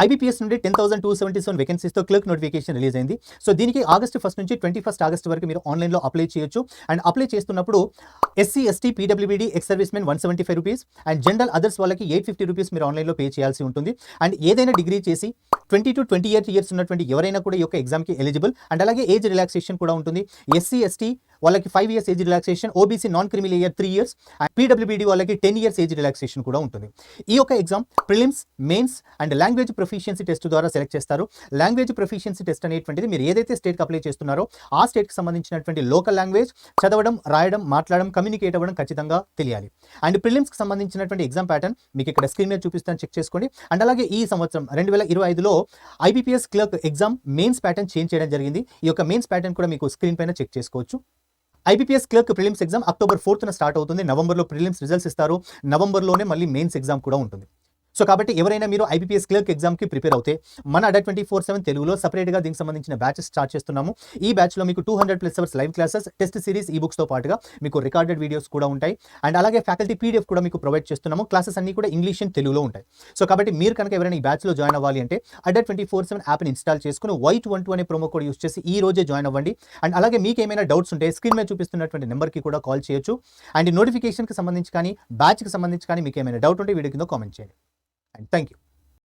IBPS నుండి 10,277 వేకెన్సీస్తో clerk notification release అయింది. So దీనికి ఆగస్ట్ 1 నుంచి 21 ఆగస్ట్ వరకు మీరు ఆన్లైన్లో అప్లై చేయొచ్చు. అండ్ అప్లై చేస్తున్నప్పుడు SC, ST, PWBD, ex service men 175 rupees and general others వాళ్ళకి 850 రూపీస్ మీరు ఆన్లైన్లో పే చేయాల్సి ఉంటుంది. అండ్ ఏదైనా డిగ్రీ చేసి 20 to 28 ఇయర్స్ ఉన్నటువంటి ఎవరైనా కూడా ఈ యొక్క ఎగ్జామ్కి ఎలిజిబుల్. అండ్ అలాగే ఏజ్ రిలాక్సేషన్ కూడా ఉంటుంది. ఎస్సీ, ఎస్టీ వాళ్ళకి 5 years age relaxation, OBC non creamy layer 3 years and PWBD వాళ్ళకి 10 ఇయర్స్ ఏజ్ రిలాక్సేషన్ కూడా ఉంటుంది. ఈ యొక్క exam prelims, mains and language proficiency test ద్వారా సెలెక్ట్ చేస్తారు. లాంగ్వేజ్ ప్రొఫిషియన్సీ టెస్ట్ అనేటువంటిది మీరు ఏదైతే స్టేట్కి అప్లై చేస్తున్నారో ఆ స్టేట్కి సంబంధించినటువంటి లోకల్ లాంగ్వేజ్ చదవడం, రాయడం, మాట్లాడడం, కమ్యూనికేట్ అవ్వడం ఖచ్చితంగా తెలియాలి. అండ్ ప్రిలిమ్స్కి సంబంధించినటువంటి ఎగ్జామ్ ప్యాటర్న్ మీకు ఇక్కడ స్క్రీన్ మీద చూపిస్తాను, చెక్ చేసుకోండి. అండ్ అలాగే ఈ సంవత్సరం 2025లో IBPS clerk exam mains pattern change చేయడం జరిగింది. ఈ యొక్క మెయిన్స్ ప్యాటర్న్ కూడా మీకు స్క్రీన్ పైన చెక్ చేసుకోవచ్చు. IBPS clerk prelims exam October 4న స్టార్ట్ అవుతుంది. నవంబర్లో ప్రిలిమ్స్ రిజల్ట్స్ ఇస్తారు. నవంబర్లోనే మళ్ళీ మెయిన్స్ ఎగ్జామ్ కూడా ఉంటుంది. సో కాబట్టి ఎవరైనా మీరు ఐబీపీఎస్ క్లర్క్ ఎగ్జామ్కి ప్రిపేర్ అవుతే మన అడ్డా 24/7 తెలుగులో సపరేట్గా దీనికి సంబంధించిన బ్యాచెస్ స్టార్ట్ చేస్తున్నాము. ఈ బ్యాచ్లో మీకు 200+ hours live classes, test series, ఈ బుక్స్తో పాటుగా మీకు రికార్డెడ్ వీడియోస్ కూడా ఉంటాయి. అండ్ అలాగే ఫ్యాకల్టీ పీడిఎఫ్ కూడా మీకు ప్రొవైడ్ చేస్తున్నాము. క్లాసెస్ అన్ని కూడా ఇంగ్లీష్ అండ్ తెలుగులో ఉంటాయి. సో కాబట్టి మీరు కనుక ఎవరైనా ఈ బ్యాచ్లో జాయిన్ అవ్వాలి అంటే అడ్డా 24/7 యాప్ని ఇన్స్టాల్ చేసుకుని Y212 అనే ప్రోమో కోడ్ యూస్ చేసి ఈ రోజే జాయిన్ అవ్వండి. అండ్ అలాగే మీకు ఏమైనా డౌట్స్ ఉంటే స్క్రీన్ మీద చూపిస్తున్నటువంటి నెంబర్కి కూడా కాల్ చేయొచ్చు. అండ్ నోటిఫికేషన్కి సంబంధించి కానీ బ్యాచ్కి సంబంధించి కానీ మీకు ఏమైనా డౌట్ ఉంటే వీడియో కింద కామెంట్ చేయండి. And thank you.